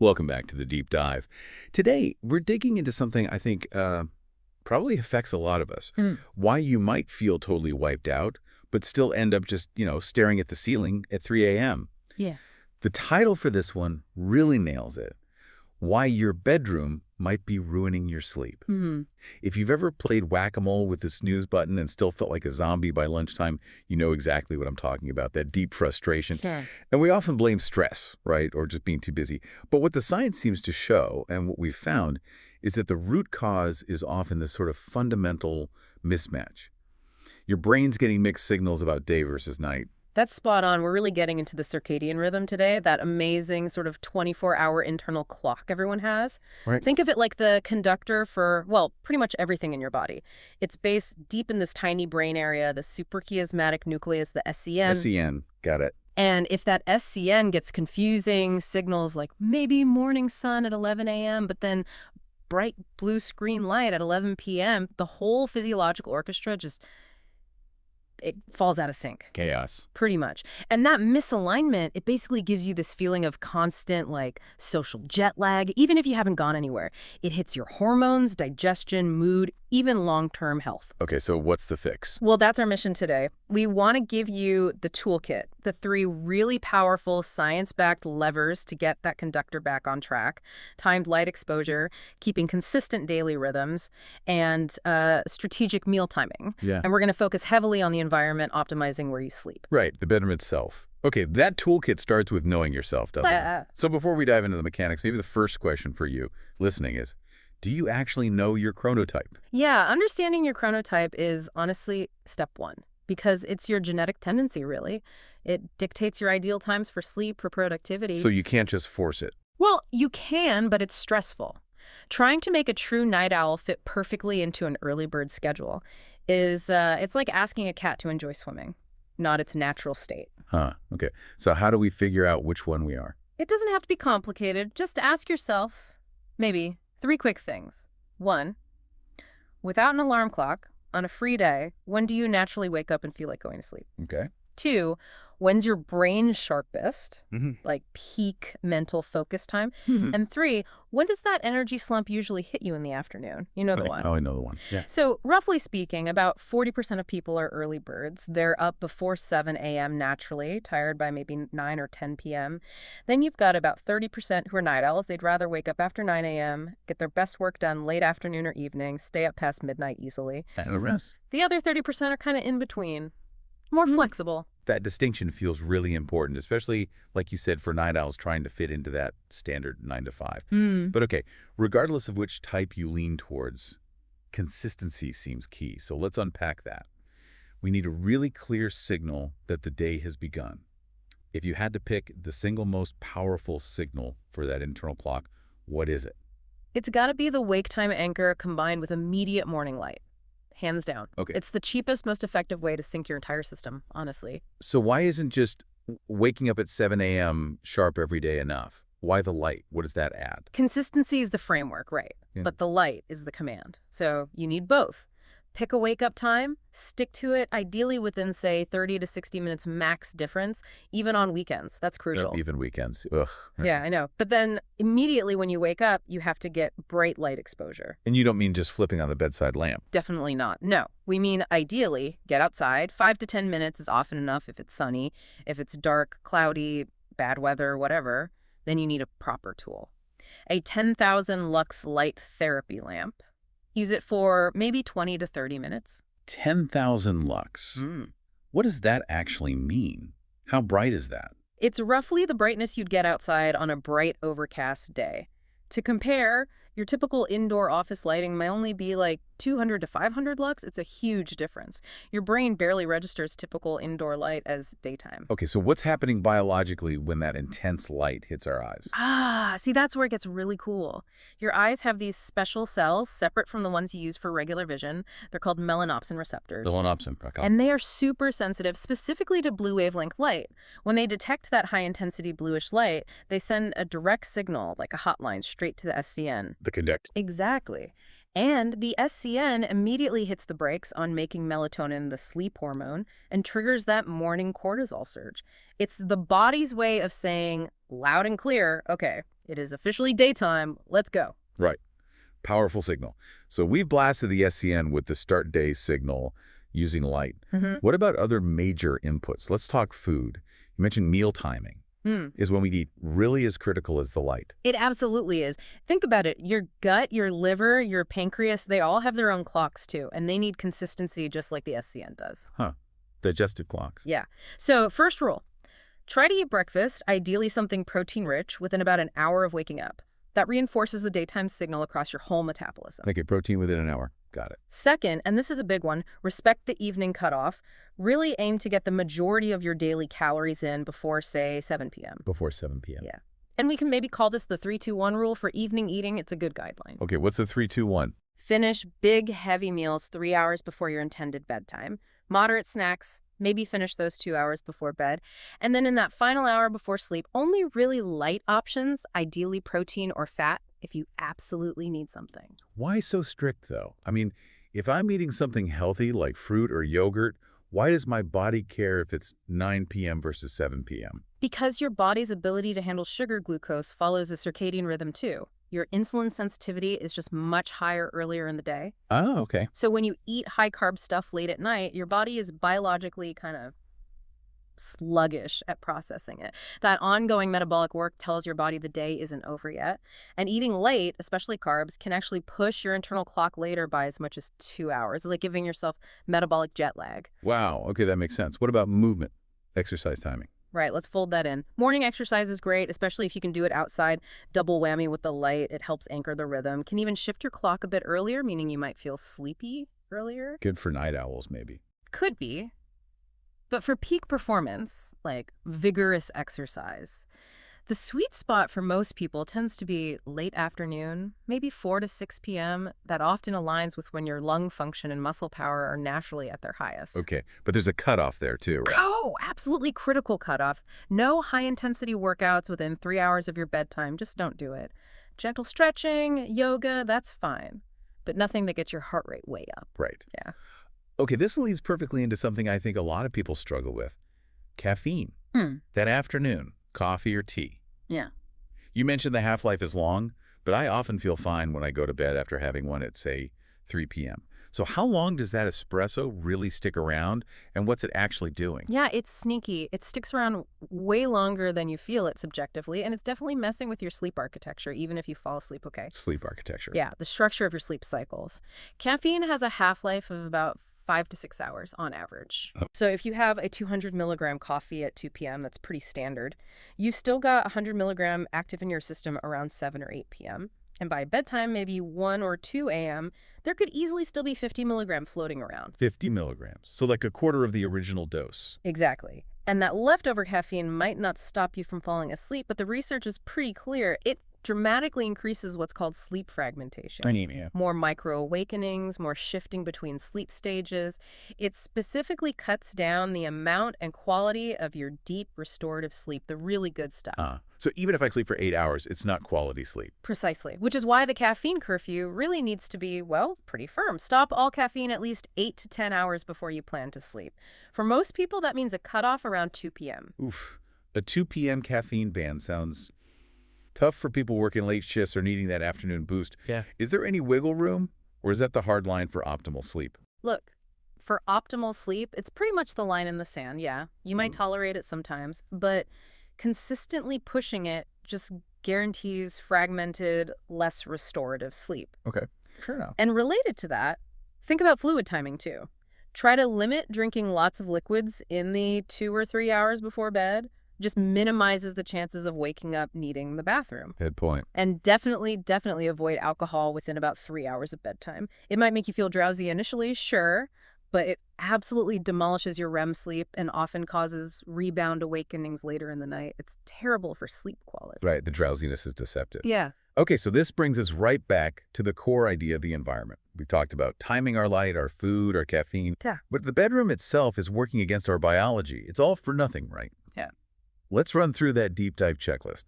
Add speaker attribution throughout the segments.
Speaker 1: Welcome back to the Deep Dive. Today, we're digging into something I think probably affects a lot of us. Why you might feel totally wiped out, but still end up just, staring at the ceiling at 3 a.m.
Speaker 2: Yeah.
Speaker 1: The title for this one really nails it. Why your bedroom might be ruining your sleep. If you've ever played whack-a-mole with the snooze button and still felt like a zombie by lunchtime, you know exactly what I'm talking about, that deep frustration.
Speaker 2: Sure.
Speaker 1: And we often blame stress, right, or just being too busy. But what the science seems to show, and what we've found, is that the root cause is often this sort of fundamental mismatch. Your brain's getting mixed signals about day versus night.
Speaker 2: That's spot on. We're really getting into the circadian rhythm today, that amazing sort of 24-hour internal clock everyone has.
Speaker 1: Right.
Speaker 2: Think of it like the conductor for, well, pretty much everything in your body. It's based deep in this tiny brain area, the suprachiasmatic nucleus, the SCN.
Speaker 1: SCN, got it.
Speaker 2: And if that SCN gets confusing, signals like maybe morning sun at 11 a.m., but then bright blue screen light at 11 p.m., the whole physiological orchestra just it falls out of sync.
Speaker 1: Chaos.
Speaker 2: Pretty much. And that misalignment, it basically gives you this feeling of constant, social jet lag, even if you haven't gone anywhere. It hits your hormones, digestion, mood, even long-term health.
Speaker 1: Okay, so what's the fix?
Speaker 2: Well, that's our mission today. We want to give you the toolkit, the 3 really powerful science-backed levers to get that conductor back on track: timed light exposure, keeping consistent daily rhythms, and strategic meal timing.
Speaker 1: Yeah.
Speaker 2: And we're going to focus heavily on the environment, optimizing where you sleep.
Speaker 1: Right, the bedroom itself. Okay, that toolkit starts with knowing yourself, doesn't it? So before we dive into the mechanics, maybe the first question for you listening is, do you actually know your chronotype?
Speaker 2: Yeah, understanding your chronotype is honestly step 1, because it's your genetic tendency, really. It dictates your ideal times for sleep, for productivity.
Speaker 1: So you can't just force it.
Speaker 2: Well, you can, but it's stressful. Trying to make a true night owl fit perfectly into an early bird schedule is, it's like asking a cat to enjoy swimming, not its natural state.
Speaker 1: Huh, okay. So how do we figure out which one we are?
Speaker 2: It doesn't have to be complicated. Just ask yourself, maybe, 3 quick things. 1, without an alarm clock, on a free day, when do you naturally wake up and feel like going to sleep?
Speaker 1: Okay.
Speaker 2: 2, when's your brain sharpest,
Speaker 1: Mm-hmm.
Speaker 2: like peak mental focus time? And 3, when does that energy slump usually hit you in the afternoon? You know the one.
Speaker 1: Oh, I know the one. Yeah.
Speaker 2: So roughly speaking, about 40% of people are early birds. They're up before 7 a.m. naturally, tired by maybe 9 or 10 p.m. Then you've got about 30% who are night owls. They'd rather wake up after 9 a.m., get their best work done late afternoon or evening, stay up past midnight easily.
Speaker 1: And the rest.
Speaker 2: The other 30% are kind of in between, more flexible.
Speaker 1: That distinction feels really important, especially, like you said, for night owls trying to fit into that standard 9 to 5. But okay, regardless of which type you lean towards, consistency seems key. So let's unpack that. We need a really clear signal that the day has begun. If you had to pick the single most powerful signal for that internal clock, what is it?
Speaker 2: It's got to be the wake time anchor combined with immediate morning light. Hands down.
Speaker 1: Okay.
Speaker 2: It's the cheapest, most effective way to sync your entire system, honestly.
Speaker 1: So why isn't just waking up at 7 a.m. sharp every day enough? Why the light? What does that add?
Speaker 2: Consistency is the framework, right?
Speaker 1: Yeah.
Speaker 2: But the light is the command. So you need both. Pick a wake-up time, stick to it, ideally within, say, 30 to 60 minutes max difference, even on weekends. That's crucial.
Speaker 1: Even weekends. Ugh.
Speaker 2: Yeah, I know. But then immediately when you wake up, you have to get bright light exposure.
Speaker 1: And you don't mean just flipping on the bedside lamp.
Speaker 2: Definitely not. No. We mean ideally get outside. 5 to 10 minutes is often enough if it's sunny. If it's dark, cloudy, bad weather, whatever, then you need a proper tool. A 10,000 lux light therapy lamp. Use it for maybe 20 to 30 minutes.
Speaker 1: 10,000 lux. What does that actually mean? How bright is that?
Speaker 2: It's roughly the brightness you'd get outside on a bright, overcast day. To compare, your typical indoor office lighting may only be like 200 to 500 lux. It's a huge difference. Your brain barely registers typical indoor light as daytime.
Speaker 1: Okay, so what's happening biologically when that intense light hits our eyes?
Speaker 2: See, that's where it gets really cool. Your eyes have these special cells separate from the ones you use for regular vision. They're called melanopsin receptors.
Speaker 1: Melanopsin.
Speaker 2: And they are super sensitive, specifically to blue wavelength light. When they detect that high-intensity bluish light, they send a direct signal, like a hotline, straight to the SCN.
Speaker 1: The conduct.
Speaker 2: Exactly. And the SCN immediately hits the brakes on making melatonin the sleep hormone and triggers that morning cortisol surge. It's the body's way of saying loud and clear, okay, it is officially daytime, let's go.
Speaker 1: Right. Powerful signal. So we've blasted the SCN with the start day signal using light. What about other major inputs? Let's talk food. You mentioned meal timing. Is when we eat really as critical as the light.
Speaker 2: It absolutely is. Think about it. Your gut, your liver, your pancreas, they all have their own clocks too, and they need consistency just like the SCN does.
Speaker 1: Huh. Digestive clocks.
Speaker 2: Yeah. So first rule, try to eat breakfast, ideally something protein-rich, within about an hour of waking up. That reinforces the daytime signal across your whole metabolism.
Speaker 1: Okay, protein within an hour. Got it.
Speaker 2: Second, and this is a big one, respect the evening cutoff. Really aim to get the majority of your daily calories in before, say, 7 p.m.
Speaker 1: Before 7 p.m.
Speaker 2: Yeah. And we can maybe call this the 3-2-1 rule for evening eating. It's a good guideline.
Speaker 1: Okay, what's the 3-2-1?
Speaker 2: Finish big, heavy meals 3 hours before your intended bedtime. Moderate snacks, maybe finish those 2 hours before bed. And then in that final hour before sleep, only really light options, ideally protein or fat, if you absolutely need something.
Speaker 1: Why so strict, though? I mean, if I'm eating something healthy like fruit or yogurt, why does my body care if it's 9 p.m. versus 7 p.m.?
Speaker 2: Because your body's ability to handle sugar glucose follows a circadian rhythm too. Your insulin sensitivity is just much higher earlier in the day.
Speaker 1: Oh, okay.
Speaker 2: So when you eat high-carb stuff late at night, your body is biologically kind of sluggish at processing it. That ongoing metabolic work tells your body the day isn't over yet. And eating late, especially carbs, can actually push your internal clock later by as much as 2 hours. It's like giving yourself metabolic jet lag.
Speaker 1: Wow. Okay, that makes sense. What about movement, exercise timing?
Speaker 2: Right, let's fold that in. Morning exercise is great, especially if you can do it outside. Double whammy with the light. It helps anchor the rhythm. Can even shift your clock a bit earlier, meaning you might feel sleepy earlier.
Speaker 1: Good for night owls, maybe.
Speaker 2: Could be. But for peak performance, like vigorous exercise, the sweet spot for most people tends to be late afternoon, maybe 4 to 6 p.m. That often aligns with when your lung function and muscle power are naturally at their highest.
Speaker 1: Okay, but there's a cutoff there too, right?
Speaker 2: Oh, absolutely critical cutoff. No high-intensity workouts within 3 hours of your bedtime. Just don't do it. Gentle stretching, yoga, that's fine. But nothing that gets your heart rate way up.
Speaker 1: Right.
Speaker 2: Yeah.
Speaker 1: Okay, this leads perfectly into something I think a lot of people struggle with. Caffeine. That afternoon, coffee or tea.
Speaker 2: Yeah.
Speaker 1: You mentioned the half-life is long, but I often feel fine when I go to bed after having one at, say, 3 p.m. So how long does that espresso really stick around, and what's it actually doing?
Speaker 2: Yeah, it's sneaky. It sticks around way longer than you feel it subjectively, and it's definitely messing with your sleep architecture, even if you fall asleep okay.
Speaker 1: Sleep architecture.
Speaker 2: Yeah, the structure of your sleep cycles. Caffeine has a half-life of about 5 to 6 hours on average.
Speaker 1: Oh.
Speaker 2: So if you have a 200 milligram coffee at 2 p.m., that's pretty standard. You've still got 100 milligram active in your system around 7 or 8 p.m. And by bedtime, maybe 1 or 2 a.m., there could easily still be 50 milligram floating around.
Speaker 1: 50 milligrams. So like a quarter of the original dose.
Speaker 2: Exactly. And that leftover caffeine might not stop you from falling asleep, but the research is pretty clear. It dramatically increases what's called sleep fragmentation.
Speaker 1: Anemia.
Speaker 2: More micro-awakenings, more shifting between sleep stages. It specifically cuts down the amount and quality of your deep restorative sleep, the really good stuff.
Speaker 1: So even if I sleep for 8 hours, it's not quality sleep.
Speaker 2: Precisely, which is why the caffeine curfew really needs to be, well, pretty firm. Stop all caffeine at least 8 to 10 hours before you plan to sleep. For most people, that means a cutoff around 2 p.m.
Speaker 1: Oof. A 2 p.m. caffeine ban sounds tough for people working late shifts or needing that afternoon boost.
Speaker 3: Yeah.
Speaker 1: Is there any wiggle room, or is that the hard line for optimal sleep?
Speaker 2: Look, for optimal sleep, it's pretty much the line in the sand, yeah. You might tolerate it sometimes, but consistently pushing it just guarantees fragmented, less restorative sleep.
Speaker 1: Okay, fair enough.
Speaker 2: And related to that, think about fluid timing too. Try to limit drinking lots of liquids in the 2 or 3 hours before bed. Just minimizes the chances of waking up needing the bathroom.
Speaker 1: Good point.
Speaker 2: And definitely avoid alcohol within about 3 hours of bedtime. It might make you feel drowsy initially, sure, but it absolutely demolishes your REM sleep and often causes rebound awakenings later in the night. It's terrible for sleep quality.
Speaker 1: Right, the drowsiness is deceptive.
Speaker 2: Yeah.
Speaker 1: Okay, so this brings us right back to the core idea of the environment. We talked about timing our light, our food, our caffeine.
Speaker 2: Yeah.
Speaker 1: But the bedroom itself is working against our biology. It's all for nothing, right?
Speaker 2: Yeah.
Speaker 1: Let's run through that deep dive checklist.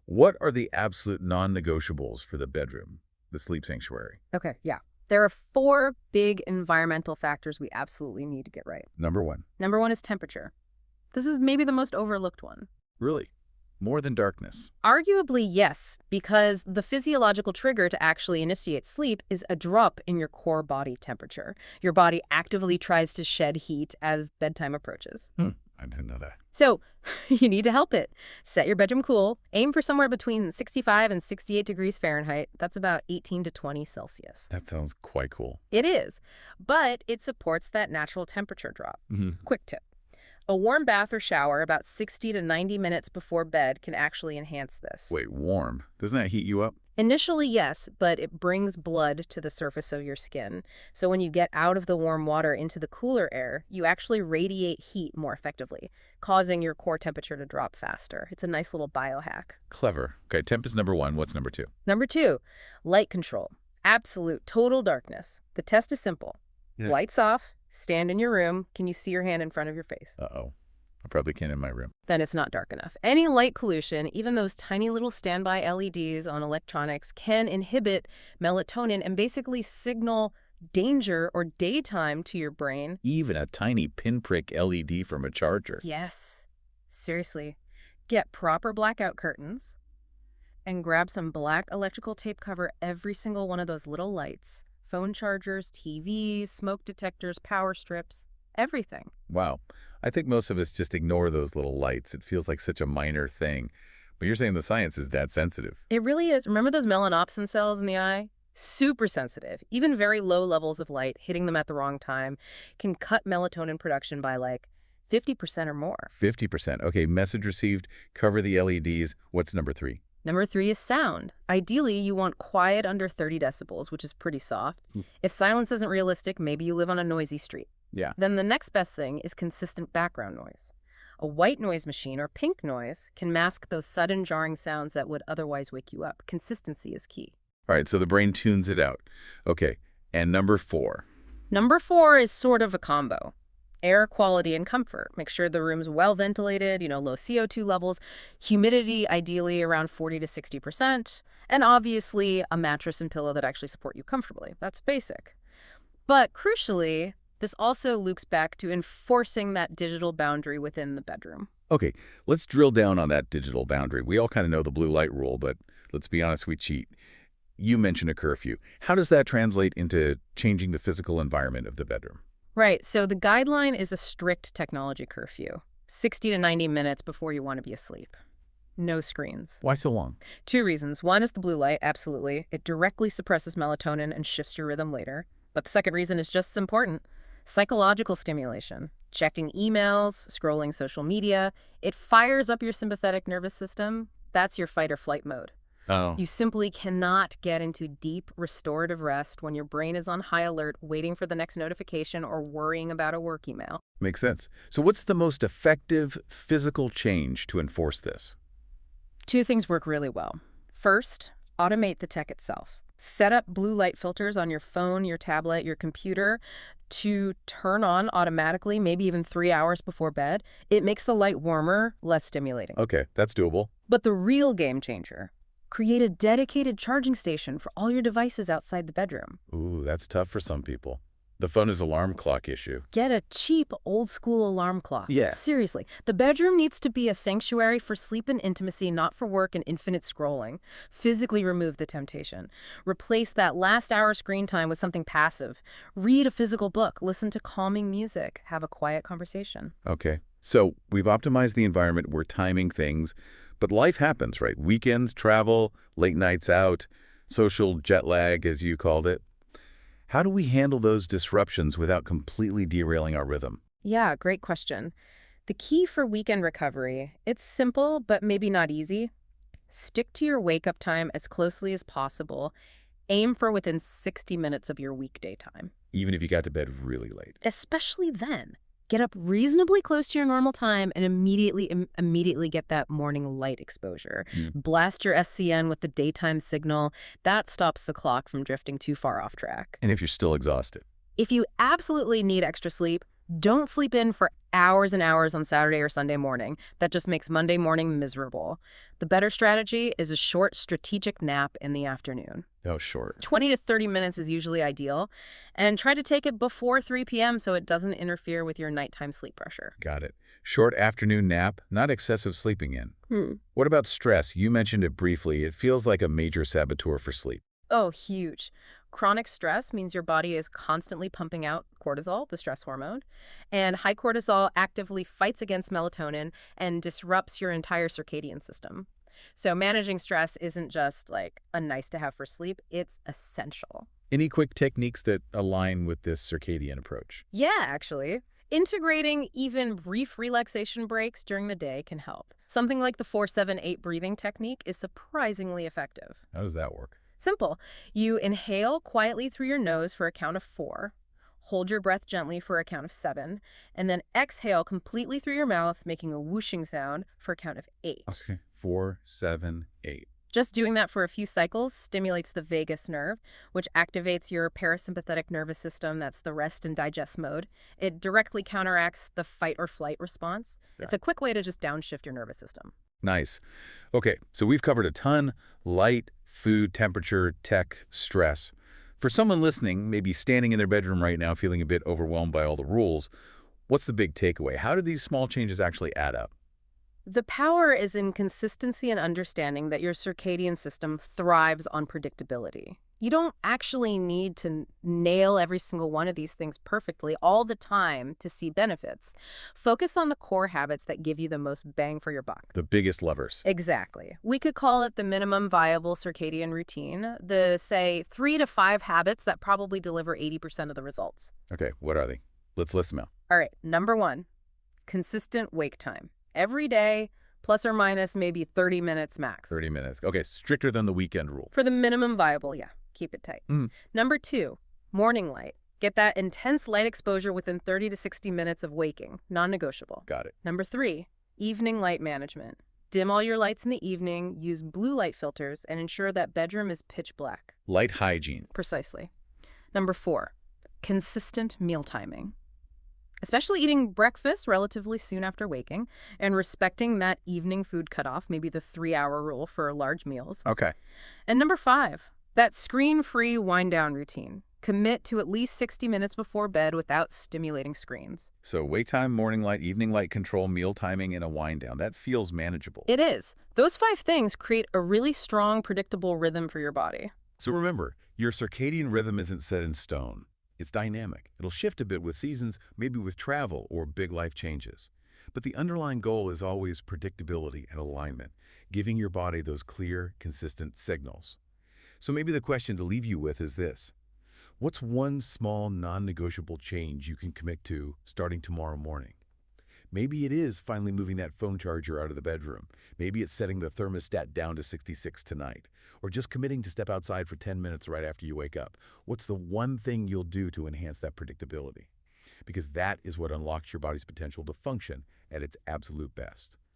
Speaker 1: What are the absolute non-negotiables for the bedroom? the sleep sanctuary.
Speaker 2: Okay, yeah. There are 4 big environmental factors we absolutely need to get right.
Speaker 1: Number 1.
Speaker 2: Number 1 is temperature. This is maybe the most overlooked one.
Speaker 1: Really? More than darkness?
Speaker 2: Arguably, yes, because the physiological trigger to actually initiate sleep is a drop in your core body temperature. Your body actively tries to shed heat as bedtime approaches.
Speaker 1: I didn't know that.
Speaker 2: So, you need to help it. Set your bedroom cool. Aim for somewhere between 65 and 68 degrees Fahrenheit. That's about 18 to 20 Celsius.
Speaker 1: That sounds quite cool.
Speaker 2: It is, but it supports that natural temperature drop. Quick tip. A warm bath or shower about 60 to 90 minutes before bed can actually enhance this.
Speaker 1: Wait, warm? Doesn't that heat you up?
Speaker 2: Initially, yes, but it brings blood to the surface of your skin. So when you get out of the warm water into the cooler air, you actually radiate heat more effectively, causing your core temperature to drop faster. It's a nice little biohack.
Speaker 1: Clever. Okay, temp is number 1. What's number 2?
Speaker 2: Number 2, light control. Absolute, total darkness. The test is simple.
Speaker 1: Yeah.
Speaker 2: Lights off, stand in your room. Can you see your hand in front of your face?
Speaker 1: Uh-oh. I probably can't in my room.
Speaker 2: Then it's not dark enough. Any light pollution, even those tiny little standby LEDs on electronics, can inhibit melatonin and basically signal danger or daytime to your brain.
Speaker 1: Even a tiny pinprick LED from a charger.
Speaker 2: Yes. Seriously. Get proper blackout curtains and grab some black electrical tape cover every single one of those little lights. Phone chargers, TVs, smoke detectors, power strips, everything.
Speaker 1: Wow. I think most of us just ignore those little lights. It feels like such a minor thing. But you're saying the science is that sensitive.
Speaker 2: It really is. Remember those melanopsin cells in the eye? Super sensitive. Even very low levels of light, hitting them at the wrong time, can cut melatonin production by like 50% or more.
Speaker 1: 50%. Okay, message received. Cover the LEDs. What's number 3?
Speaker 2: Number 3 is sound. Ideally, you want quiet under 30 decibels, which is pretty soft. If silence isn't realistic, maybe you live on a noisy street.
Speaker 1: Yeah.
Speaker 2: Then the next best thing is consistent background noise. A white noise machine or pink noise can mask those sudden jarring sounds that would otherwise wake you up. Consistency is key.
Speaker 1: All right, so the brain tunes it out. Okay, and number 4?
Speaker 2: Number 4 is sort of a combo. Air quality and comfort. Make sure the room's well ventilated, low CO2 levels, humidity ideally around 40 to 60%, and obviously a mattress and pillow that actually support you comfortably. That's basic. But crucially, this also loops back to enforcing that digital boundary within the bedroom.
Speaker 1: Okay, let's drill down on that digital boundary. We all kind of know the blue light rule, but let's be honest, we cheat. You mentioned a curfew. How does that translate into changing the physical environment of the bedroom?
Speaker 2: Right, so the guideline is a strict technology curfew, 60 to 90 minutes before you want to be asleep. No screens.
Speaker 1: Why so long?
Speaker 2: 2 reasons. One is the blue light, absolutely. It directly suppresses melatonin and shifts your rhythm later. But the second reason is just as important. Psychological stimulation. Checking emails, scrolling social media. It fires up your sympathetic nervous system. That's your fight or flight mode.
Speaker 1: Oh.
Speaker 2: You simply cannot get into deep restorative rest when your brain is on high alert, waiting for the next notification or worrying about a work email.
Speaker 1: Makes sense. So what's the most effective physical change to enforce this?
Speaker 2: 2 things work really well. First, automate the tech itself. Set up blue light filters on your phone, your tablet, your computer to turn on automatically, maybe even 3 hours before bed. It makes the light warmer, less stimulating.
Speaker 1: Okay, that's doable.
Speaker 2: But the real game changer, create a dedicated charging station for all your devices outside the bedroom.
Speaker 1: Ooh, that's tough for some people. The phone is alarm clock issue.
Speaker 2: Get a cheap, old-school alarm clock.
Speaker 1: Yeah.
Speaker 2: Seriously, the bedroom needs to be a sanctuary for sleep and intimacy, not for work and infinite scrolling. Physically remove the temptation. Replace that last hour screen time with something passive. Read a physical book. Listen to calming music. Have a quiet conversation.
Speaker 1: Okay, so we've optimized the environment. We're timing things. But life happens, right? Weekends, travel, late nights out, social jet lag, as you called it. How do we handle those disruptions without completely derailing our rhythm?
Speaker 2: Yeah, great question. The key for weekend recovery, it's simple, but maybe not easy. Stick to your wake-up time as closely as possible. Aim for within 60 minutes of your weekday time.
Speaker 1: Even if you got to bed really late.
Speaker 2: Especially then. Get up reasonably close to your normal time and immediately get that morning light exposure. Blast your SCN with the daytime signal. That stops the clock from drifting too far off track.
Speaker 1: And if you're still exhausted?
Speaker 2: If you absolutely need extra sleep, Don't sleep in for hours and hours on Saturday or Sunday morning. That just makes Monday morning miserable. The better strategy is a short strategic nap in the afternoon.
Speaker 1: Oh, short.
Speaker 2: 20 to 30 minutes is usually ideal, and try to take it before 3 p.m. so it doesn't interfere with your nighttime sleep pressure.
Speaker 1: Got it. Short afternoon nap, not excessive sleeping in. What about stress? You mentioned it briefly. It feels like a major saboteur for sleep.
Speaker 2: Oh, huge. Chronic stress means your body is constantly pumping out cortisol, the stress hormone, and high cortisol actively fights against melatonin and disrupts your entire circadian system. So managing stress isn't just like a nice to have for sleep, it's essential.
Speaker 1: Any quick techniques that align with this circadian approach?
Speaker 2: Yeah, actually. Integrating even brief relaxation breaks during the day can help. Something like the 4-7-8 breathing technique is surprisingly effective.
Speaker 1: How does that work?
Speaker 2: Simple. You inhale quietly through your nose for a count of 4, hold your breath gently for a count of 7, and then exhale completely through your mouth, making a whooshing sound for a count of 8.
Speaker 1: Okay. 4, 7, 8.
Speaker 2: Just doing that for a few cycles stimulates the vagus nerve, which activates your parasympathetic nervous system. That's the rest and digest mode. It directly counteracts the fight or flight response. It's a quick way to just downshift your nervous system.
Speaker 1: Nice. Okay, so we've covered a ton: light, food, temperature, tech, stress. For someone listening, maybe standing in their bedroom right now feeling a bit overwhelmed by all the rules, what's the big takeaway? How do these small changes actually add up?
Speaker 2: The power is in consistency and understanding that your circadian system thrives on predictability. You don't actually need to nail every single one of these things perfectly all the time to see benefits. Focus on the core habits that give you the most bang for your buck.
Speaker 1: The biggest levers.
Speaker 2: Exactly. We could call it the minimum viable circadian routine, the, say, 3 to 5 habits that probably deliver 80% of the results.
Speaker 1: Okay, what are they? Let's list them out.
Speaker 2: All right, number 1, consistent wake time. Every day, plus or minus maybe 30 minutes max.
Speaker 1: 30 minutes. Okay, stricter than the weekend rule.
Speaker 2: For the minimum viable, yeah, keep it tight.
Speaker 1: Mm.
Speaker 2: Number 2, morning light. Get that intense light exposure within 30 to 60 minutes of waking, non-negotiable.
Speaker 1: Got it.
Speaker 2: Number 3, evening light management. Dim all your lights in the evening, use blue light filters, and ensure that bedroom is pitch black.
Speaker 1: Light hygiene.
Speaker 2: Precisely. Number 4, consistent meal timing. Especially eating breakfast relatively soon after waking and respecting that evening food cutoff, maybe the 3-hour rule for large meals.
Speaker 1: Okay.
Speaker 2: And number 5, that screen-free wind-down routine. Commit to at least 60 minutes before bed without stimulating screens.
Speaker 1: So wake time, morning light, evening light control, meal timing, and a wind down. That feels manageable.
Speaker 2: It is. Those 5 things create a really strong, predictable rhythm for your body.
Speaker 1: So remember, your circadian rhythm isn't set in stone. It's dynamic. It'll shift a bit with seasons, maybe with travel or big life changes. But the underlying goal is always predictability and alignment, giving your body those clear, consistent signals. So maybe the question to leave you with is this: what's one small, non-negotiable change you can commit to starting tomorrow morning? Maybe it is finally moving that phone charger out of the bedroom. Maybe it's setting the thermostat down to 66 tonight. Or just committing to step outside for 10 minutes right after you wake up. What's the one thing you'll do to enhance that predictability? Because that is what unlocks your body's potential to function at its absolute best.